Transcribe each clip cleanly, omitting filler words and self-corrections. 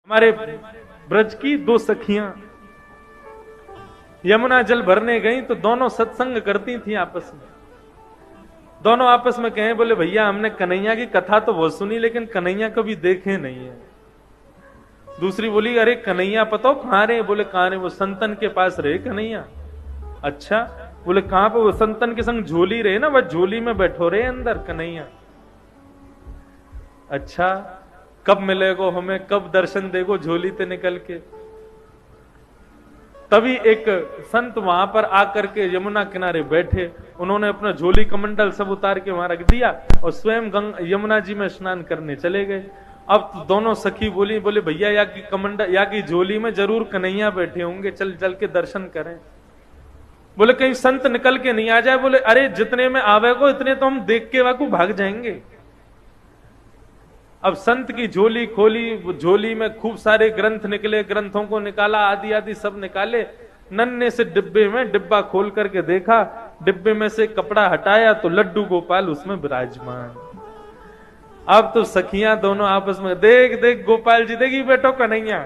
हमारे ब्रज की दो सखियां यमुना जल भरने गई तो दोनों सत्संग करती थी आपस में। दोनों आपस में कहे, बोले भैया हमने कन्हैया की कथा तो बहुत सुनी लेकिन कन्हैया कभी देखे नहीं है। दूसरी बोली, अरे कन्हैया पता हो कहां रहे? बोले कहां रहे? वो संतन के पास रहे कन्हैया। अच्छा, बोले कहां पर? वो संतन के संग झोली रहे ना, वह झोली में बैठो रहे अंदर कन्हैया। अच्छा, कब मिलेगो हमें, कब दर्शन देगो झोली ते निकल के? तभी एक संत वहां पर आकर के यमुना किनारे बैठे, उन्होंने अपना झोली कमंडल सब उतार के वहां रख दिया और स्वयं यमुना जी में स्नान करने चले गए। अब तो दोनों सखी बोली, बोले भैया या की कमंडल या की झोली में जरूर कन्हैया बैठे होंगे, चल चल के दर्शन करें। बोले कहीं संत निकल के नहीं आ जाए। बोले अरे जितने में आवे को इतने तो हम देख के वाकू भाग जाएंगे। अब संत की झोली खोली, वो झोली में खूब सारे ग्रंथ निकले, ग्रंथों को निकाला, आदि आदि सब निकाले। नन्हे से डिब्बे में डिब्बा खोल करके देखा, डिब्बे में से कपड़ा हटाया तो लड्डू गोपाल उसमें विराजमान। अब तो सखियां दोनों आपस में, देख देख गोपाल जी, देखी बेटो कन्हैया।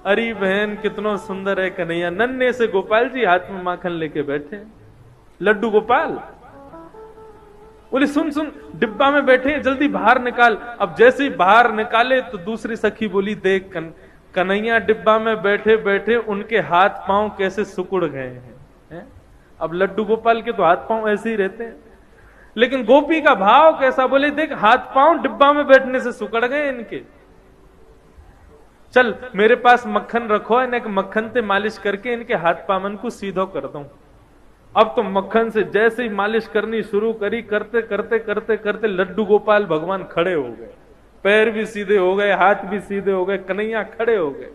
अरे बहन कितना सुंदर है कन्हैया। नन्हे से गोपाल जी हाथ में माखन लेके बैठे, लड्डू गोपाल। बोले सुन सुन, डिब्बा में बैठे, जल्दी बाहर निकाल। अब जैसे ही बाहर निकाले तो दूसरी सखी बोली, देख कन्हैया डिब्बा में बैठे बैठे उनके हाथ पांव कैसे सुकुड़ गए हैं। अब लड्डू गोपाल के तो हाथ पांव ऐसे ही रहते हैं, लेकिन गोपी का भाव कैसा? बोले देख हाथ पांव डिब्बा में बैठने से सुकड़ गए इनके। चल मेरे पास मक्खन रखो, इन्हें मक्खन से मालिश करके इनके हाथ पावन को सीधो कर दूं। अब तो मक्खन से जैसे ही मालिश करनी शुरू करी, करते करते करते करते लड्डू गोपाल भगवान खड़े हो गए, पैर भी सीधे हो गए, हाथ भी सीधे हो गए, कन्हैया खड़े हो गए।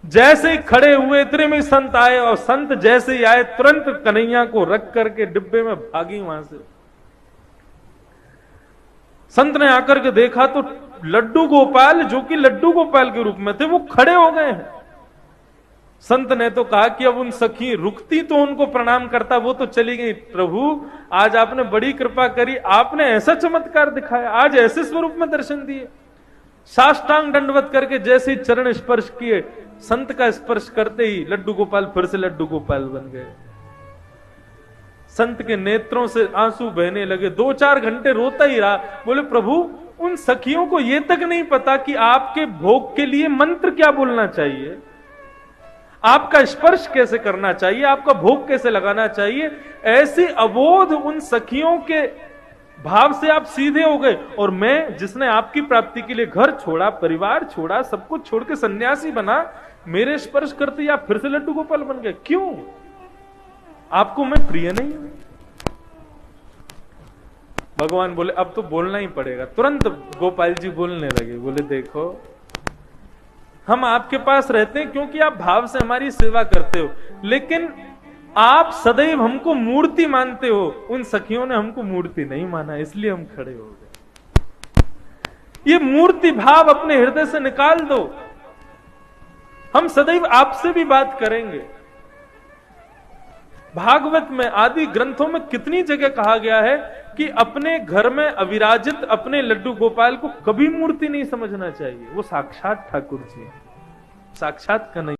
जैसे ही खड़े हुए इतने में संत आए, और संत जैसे ही आए तुरंत कन्हैया को रख करके डिब्बे में भागी वहां से। संत ने आकर के देखा तो लड्डू गोपाल, जो कि लड्डू गोपाल के रूप में थे, वो खड़े हो गए हैं। संत ने तो कहा कि अब उन सखी रुकती तो उनको प्रणाम करता, वो तो चली गई। प्रभु आज आपने बड़ी कृपा करी, आपने ऐसा चमत्कार दिखाया, आज ऐसे स्वरूप में दर्शन दिए। साष्टांग दंडवत करके जैसे ही चरण स्पर्श किए, संत का स्पर्श करते ही लड्डू गोपाल फिर से लड्डू गोपाल बन गए। संत के नेत्रों से आंसू बहने लगे, 2-4 घंटे रोता ही रहा। बोले प्रभु उन सखियों को ये तक नहीं पता कि आपके भोग के लिए मंत्र क्या बोलना चाहिए, आपका स्पर्श कैसे करना चाहिए, आपका भोग कैसे लगाना चाहिए। ऐसी अबोध उन सखियों के भाव से आप सीधे हो गए, और मैं जिसने आपकी प्राप्ति के लिए घर छोड़ा, परिवार छोड़ा, सब कुछ छोड़ के सन्यासी बना, मेरे स्पर्श करते आप फिर से लड्डू गोपाल बन गए। क्यों? आपको मैं प्रिय नहीं हूं? भगवान बोले अब तो बोलना ही पड़ेगा। तुरंत गोपाल जी बोलने लगे, बोले देखो हम आपके पास रहते हैं क्योंकि आप भाव से हमारी सेवा करते हो, लेकिन आप सदैव हमको मूर्ति मानते हो। उन सखियों ने हमको मूर्ति नहीं माना, इसलिए हम खड़े हो गए। ये मूर्ति भाव अपने हृदय से निकाल दो। हम सदैव आपसे भी बात करेंगे। भागवत में आदि ग्रंथों में कितनी जगह कहा गया है कि अपने घर में अविराजित अपने लड्डू गोपाल को कभी मूर्ति नहीं समझना चाहिए। वो साक्षात ठाकुर जी, साक्षात कन्हैया।